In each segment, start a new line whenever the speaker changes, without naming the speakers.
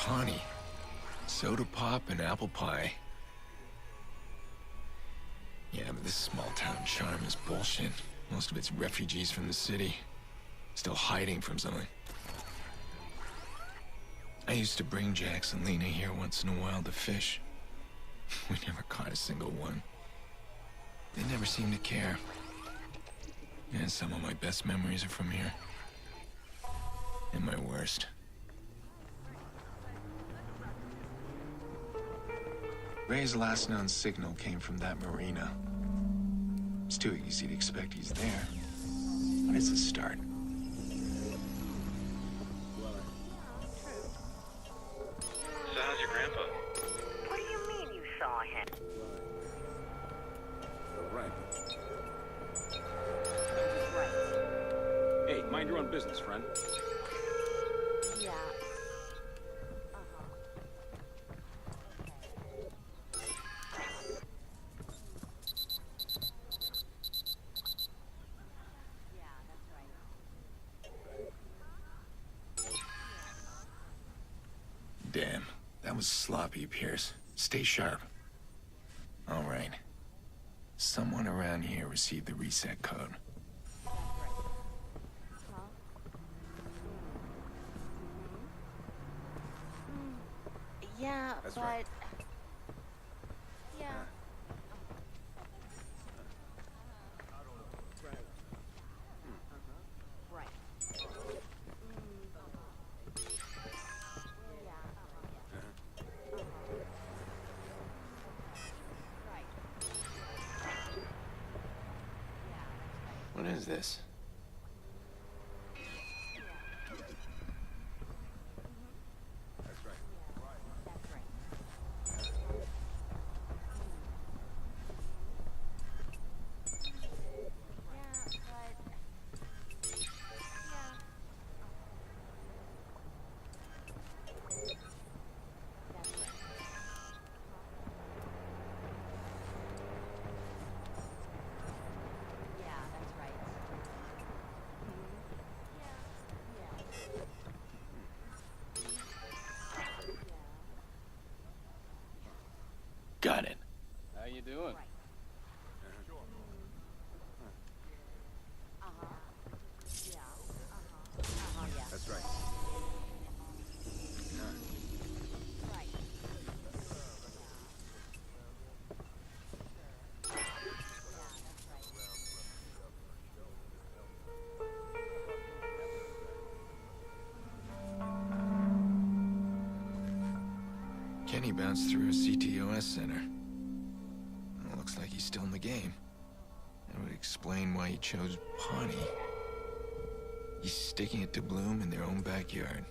Pawnee. Soda pop and apple pie. Yeah, but this small-town charm is bullshit. Most of it's refugees from the city. Still hiding from something. I used to bring Jax and Lena here once in a while to fish. We never caught a single one. They never seemed to care. And some of my best memories are from here. And my worst. Ray's last known signal came from that marina. It's too easy to expect he's there. But it's a start.
So how's your grandpa?
What do you mean you saw him?
Right.
Right.
Hey, mind your own business, friend.
Yeah.
Damn, that was sloppy, Pierce. Stay sharp. All right. Someone around here received the reset code.
Yeah,
That's
but...
right.
Yeah. Right.
What is this?
That's right.
Got it.
How you doing? That's right.
Kenny bounced through a CTOS center. Well, looks like he's still in the game. That would explain why he chose Pawnee. He's sticking it to Bloom in their own backyard.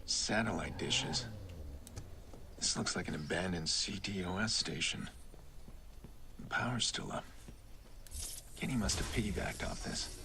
Satellite dishes. This looks like an abandoned CTOS station. The power's still up. Kenny must have piggybacked off this.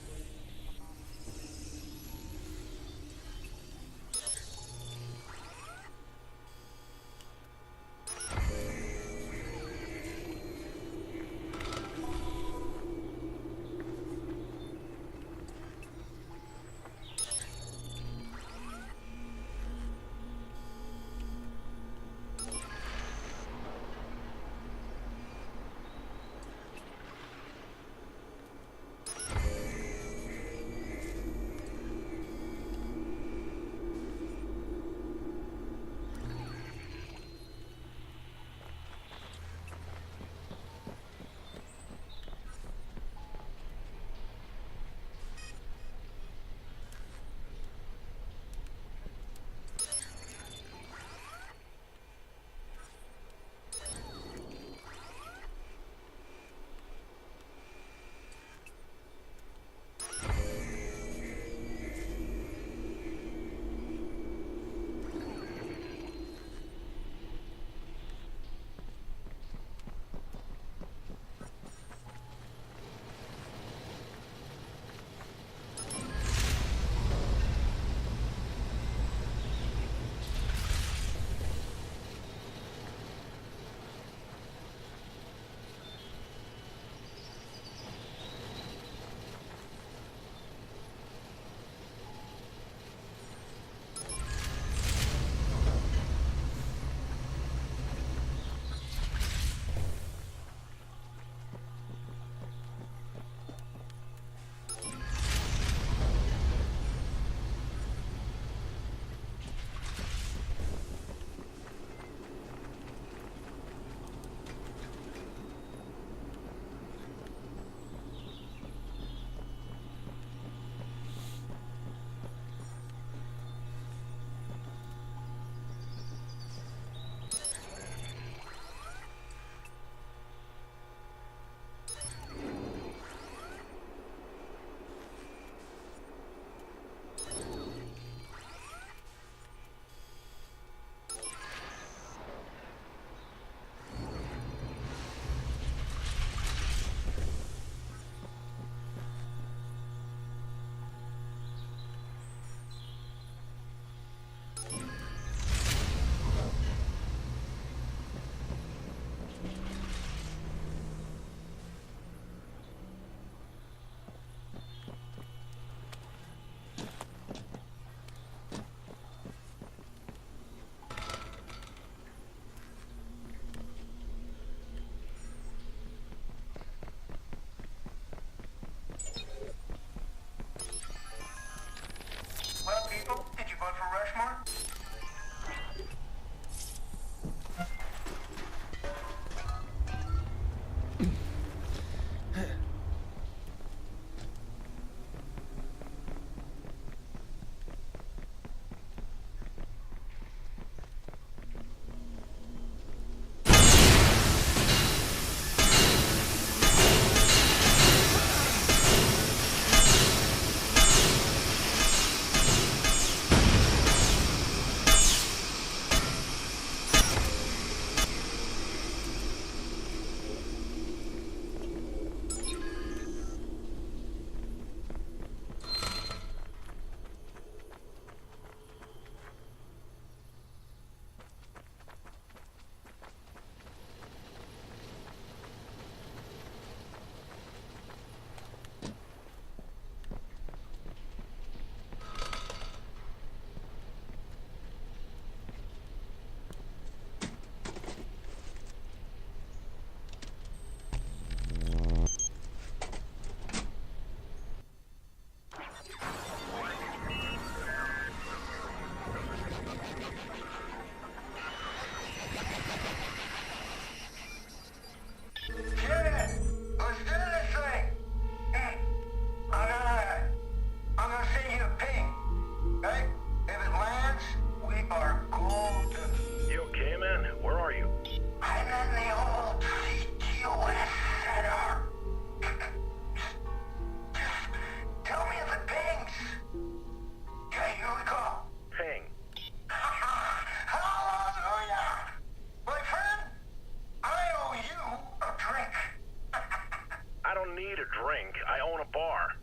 need a drink. I own a bar.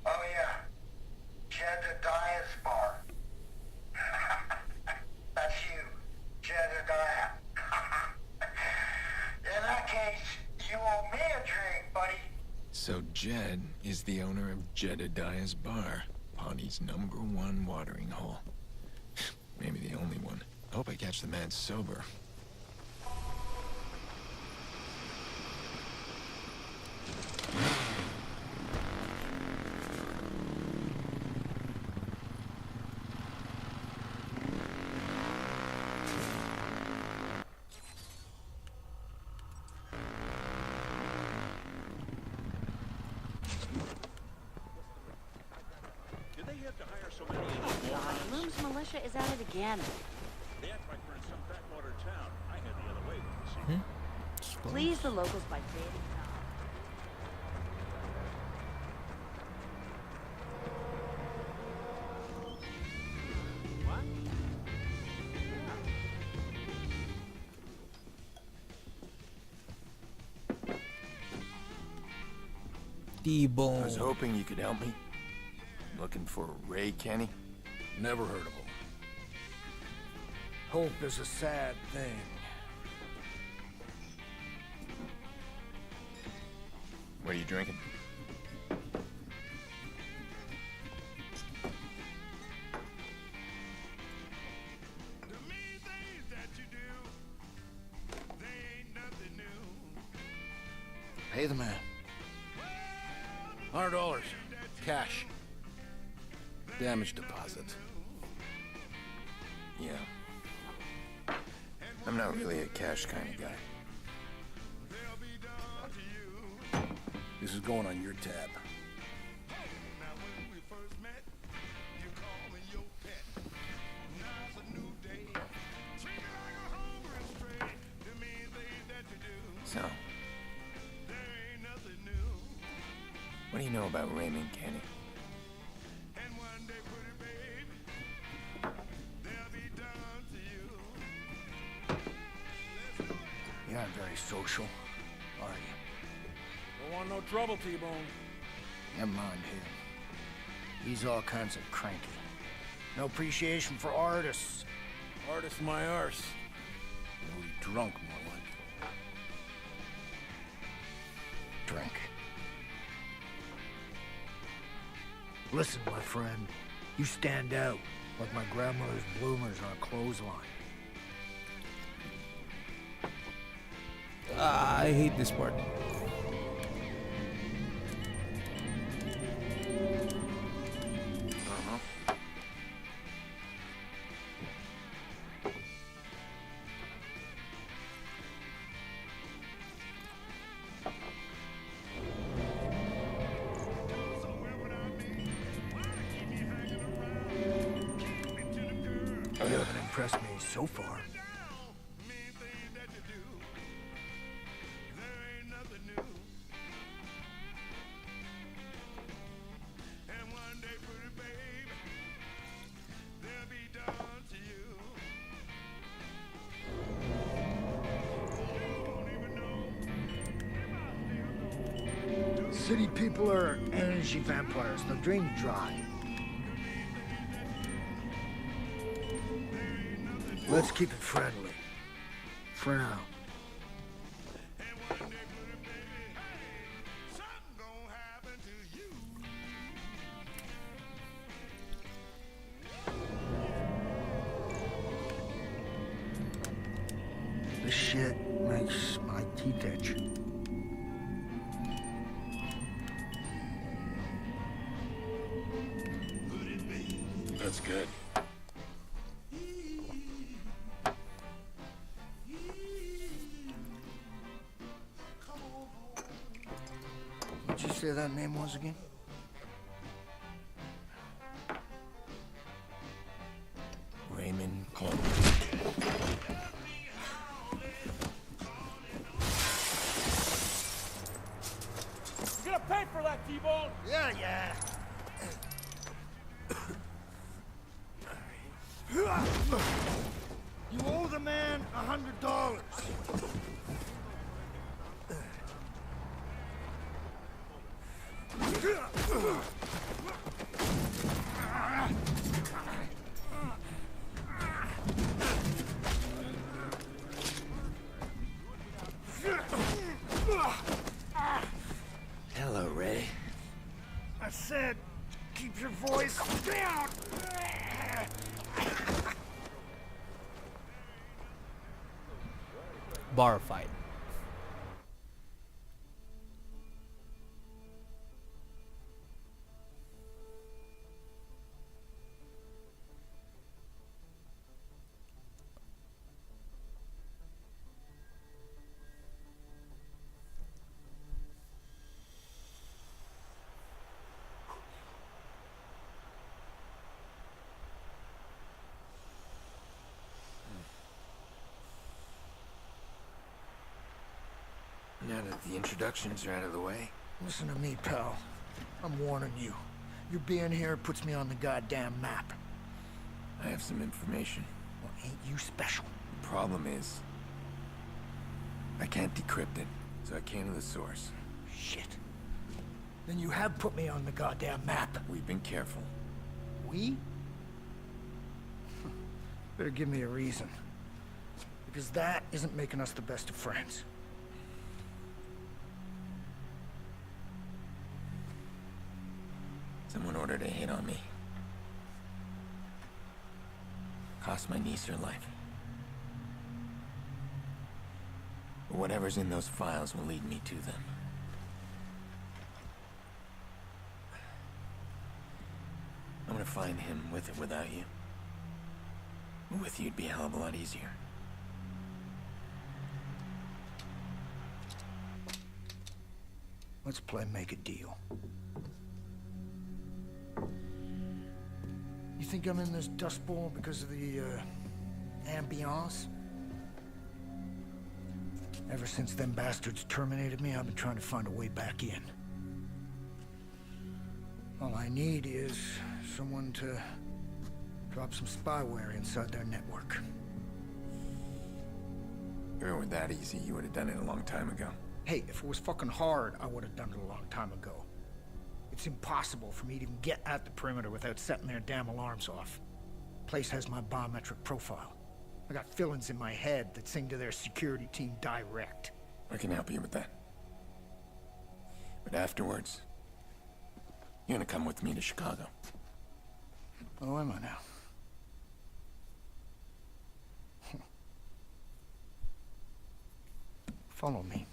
Oh yeah, Jedediah's bar. That's you, Jedediah. In that case, you owe me a drink, buddy.
So Jed is the owner of Jedediah's Bar, Pawnee's #1 watering hole. Maybe the only one. I hope I catch the man sober.
Did they have to hire so many
God, Bloom's militia is at it again.
They act like we're in some backwater town. I head the other way, you see.
Please the locals by creating
I was hoping you could help me. Looking for Ray Kenny?
Never heard of him. Hope is a sad thing.
What are you drinking?
Pay the man. $100. Cash. Damage deposit.
Yeah. I'm not really a cash kind of guy.
This is going on your tab.
So, what do you know about Raymond Kenny?
You aren't very social, are you?
Don't want no trouble, T-Bone.
Never mind him. He's all kinds of cranky. No appreciation for artists.
Artist my arse.
Really drunk, more like. Drink. Listen, my friend. You stand out like my grandmother's bloomers on a clothesline.
I hate this part.
You haven't impressed me so far. City people are energy vampires. They'll drain you dry. Let's keep it friendly. For now. This shit makes my teeth itch.
That's good.
What'd you say that name was again?
Raymond Coleman.
You gonna pay for that, T-Bone?
Yeah. You owe the man $100.
Hello, Ray.
I said, keep your voice down!
Bar fight.
Now that the introductions are out of the way,
Listen to me, pal. I'm warning you. Your being here puts me on the goddamn map.
I have some information.
Well, ain't you special?
The problem is, I can't decrypt it, so I can't know the source.
Shit. Then you have put me on the goddamn map.
We've been careful.
We? Better give me a reason. Because that isn't making us the best of friends.
Someone ordered a hit on me. Cost my niece her life. But whatever's in those files will lead me to them. I'm gonna find him with or without you. With you, it'd be a hell of a lot easier.
Let's play make a deal. You think I'm in this dust bowl because of the, ambiance? Ever since them bastards terminated me, I've been trying to find a way back in. All I need is someone to drop some spyware inside their network.
If it were that easy, you would have done it a long time ago.
Hey, if it was fucking hard, I would have done it a long time ago. It's impossible for me to even get at the perimeter without setting their damn alarms off. Place has my biometric profile. I got fill-ins in my head that sing to their security team direct.
I can help you with that. But afterwards, you're gonna come with me to Chicago.
Oh, am I now? Follow me.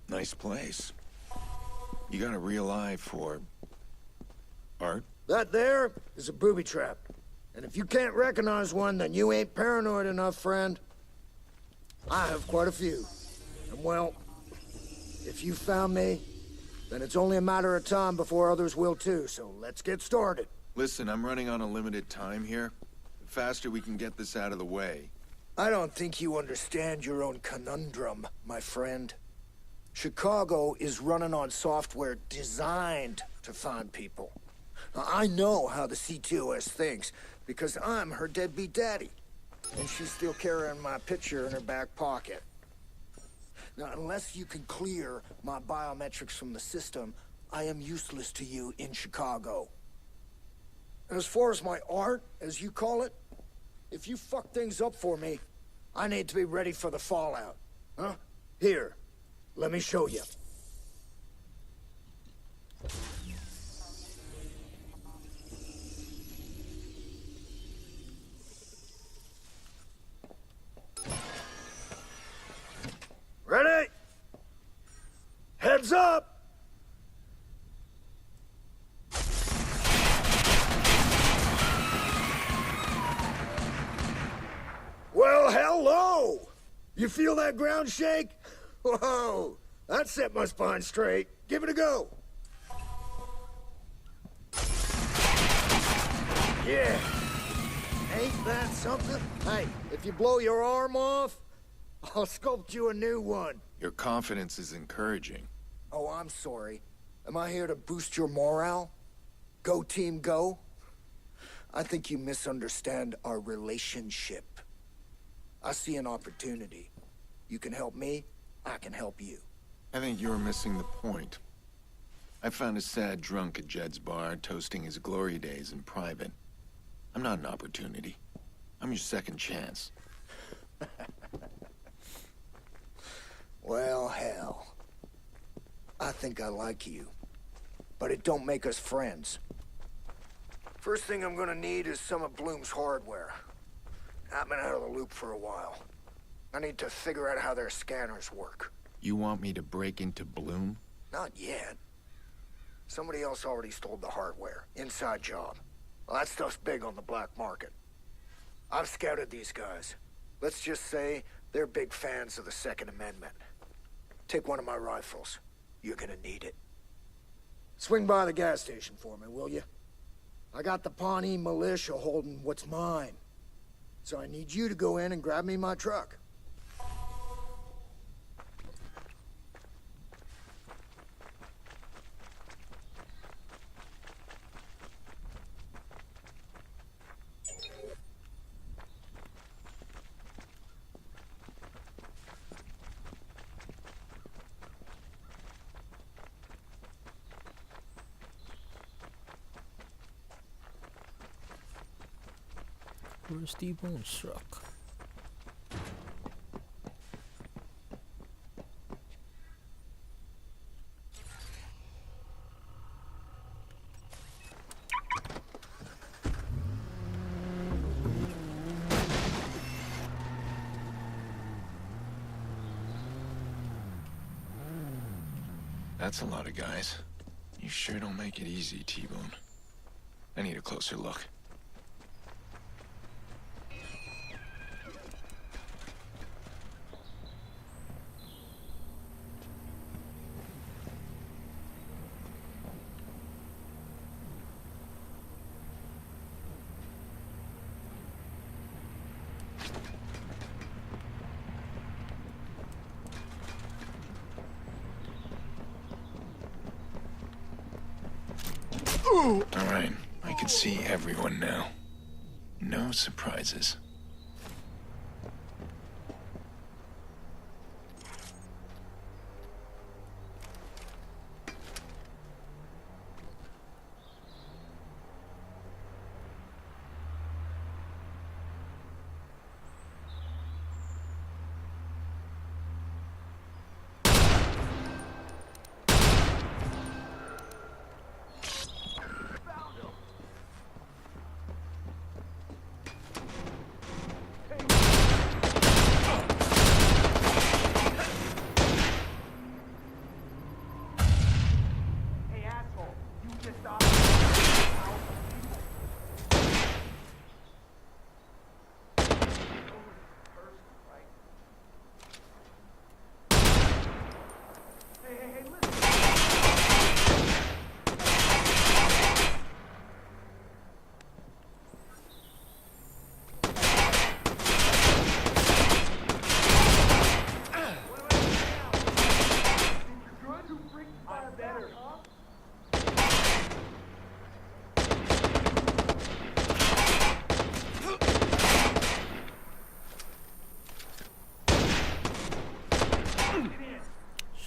Nice place. You got a real eye for art?
That there is a booby trap. And if you can't recognize one, then you ain't paranoid enough, friend. I have quite a few. And well, if you found me, then it's only a matter of time before others will too, so let's get started.
Listen, I'm running on a limited time here. The faster we can get this out of the way.
I don't think you understand your own conundrum, my friend. Chicago is running on software designed to find people. Now, I know how the CTOS thinks, because I'm her deadbeat daddy. And she's still carrying my picture in her back pocket. Now, unless you can clear my biometrics from the system, I am useless to you in Chicago. As far as my art, as you call it, if you fuck things up for me, I need to be ready for the fallout. Huh? Here, let me show you. Ready? Heads up! Well, hello! You feel that ground shake? Whoa! That set my spine straight. Give it a go. Yeah. Ain't that something? Hey, if you blow your arm off, I'll sculpt you a new one.
Your confidence is encouraging.
Oh, I'm sorry. Am I here to boost your morale? Go team, go? I think you misunderstand our relationship. I see an opportunity. You can help me, I can help you.
I think you're missing the point. I found a sad drunk at Jed's bar, toasting his glory days in private. I'm not an opportunity. I'm your second chance.
Well, hell. I think I like you. But it don't make us friends. First thing I'm gonna need is some of Bloom's hardware. I've been out of the loop for a while. I need to figure out how their scanners work.
You want me to break into Bloom?
Not yet. Somebody else already stole the hardware. Inside job. Well, that stuff's big on the black market. I've scouted these guys. Let's just say they're big fans of the Second Amendment. Take one of my rifles. You're gonna need it. Swing by the gas station for me, will you? I got the Pawnee militia holding what's mine. So I need you to go in and grab me my truck.
Where's T-Bone's truck?
That's a lot of guys. You sure don't make it easy, T-Bone. I need a closer look. All right, I can see everyone now. No surprises.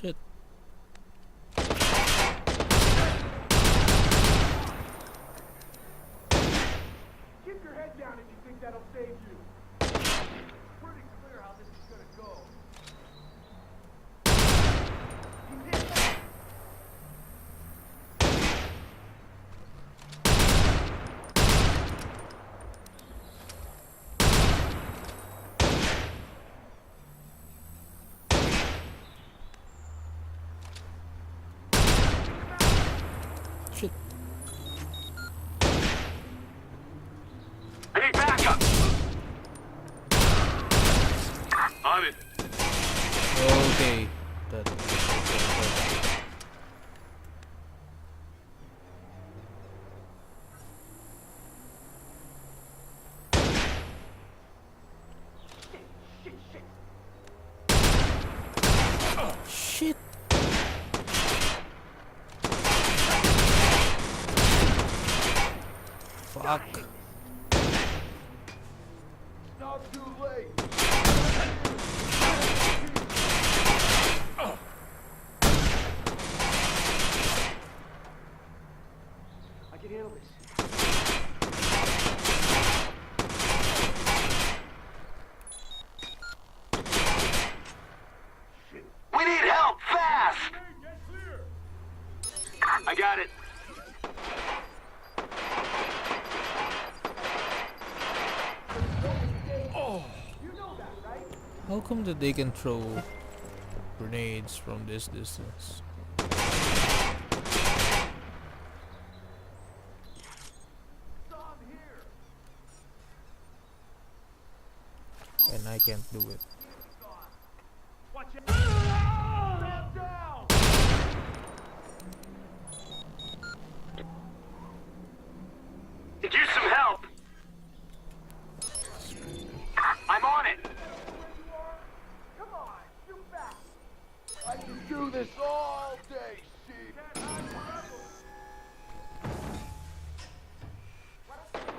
Shit.
Keep your head down if you think that'll save you. Pretty clear how this is gonna go.
Shit.
I need backup! On it.
Okay. That. Shit. Fuck.
can handle this.
We need help, fast!
Get clear!
I got it.
You know that, right?
How come that they can throw grenades from this distance?
Stop here.
And I can't do it.
Watch out. Stand down.
Could use some help. I'm on it.
Come on, shoot back. I can do this all day, Steve.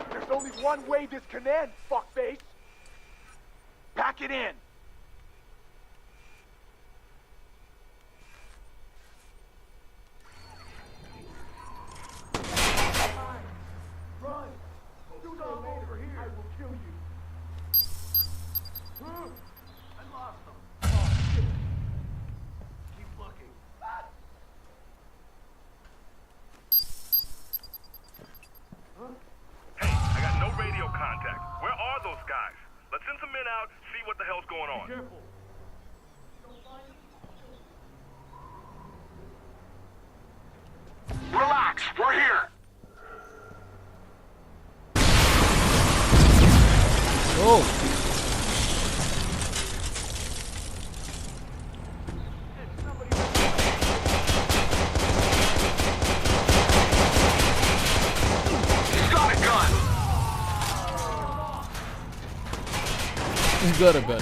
There's only one way this can end, fuckface. Pack it in. Run! Do not over here. I will kill you. I lost them. Oh, shit. Keep looking. Ah!
Hey, I got no radio contact. Where are those guys? Let's send some men out, see what the hell's going on.
Careful.
Relax, we're here.
Oh!
He's got a gun.
He's got a gun.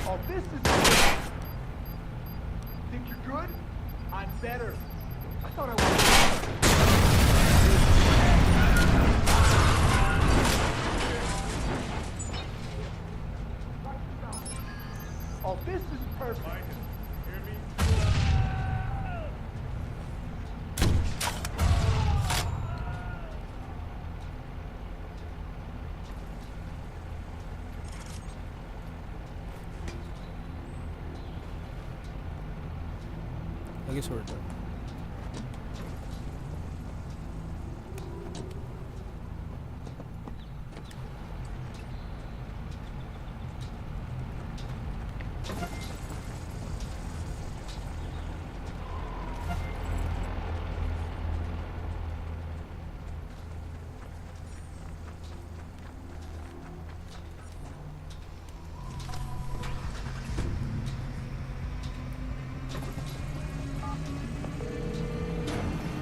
Oh, this is... Think you're good? I'm better. I thought I was... Oh, this is perfect.
Hear me?
I guess we're done.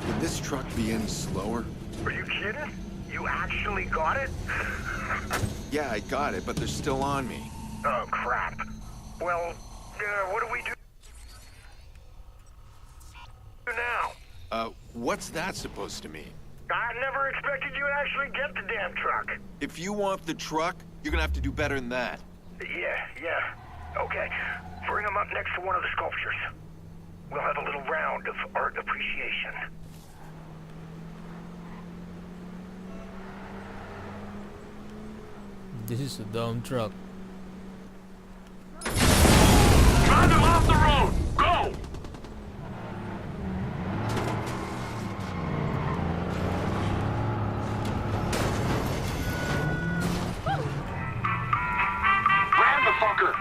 Would this truck be any slower?
Are you kidding? You actually got it?
Yeah, I got it, but they're still on me.
Oh, crap. Well, what do we do now?
What's that supposed to mean?
I never expected you to actually get the damn truck.
If you want the truck, you're gonna have to do better than that.
Yeah. Okay. Bring him up next to one of the sculptures. We'll have a little round of art appreciation.
This is a dumb truck.
Drive him off the road! Go! Ram the fucker!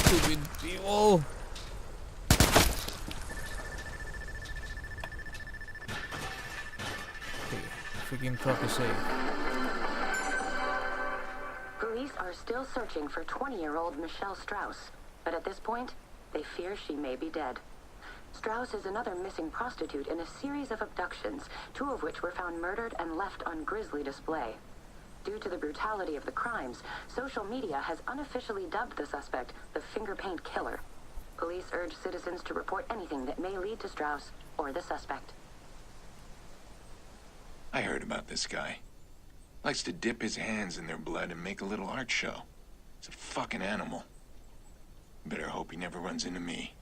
Stupid people. Okay, freaking truck is safe.
Police are still searching for 20-year-old Michelle Strauss, but at this point, they fear she may be dead. Strauss is another missing prostitute in a series of abductions, 2 of which were found murdered and left on grisly display. Due to the brutality of the crimes, social media has unofficially dubbed the suspect the Finger Paint Killer. Police urge citizens to report anything that may lead to Strauss or the suspect.
I heard about this guy. Likes to dip his hands in their blood and make a little art show. He's a fucking animal. Better hope he never runs into me.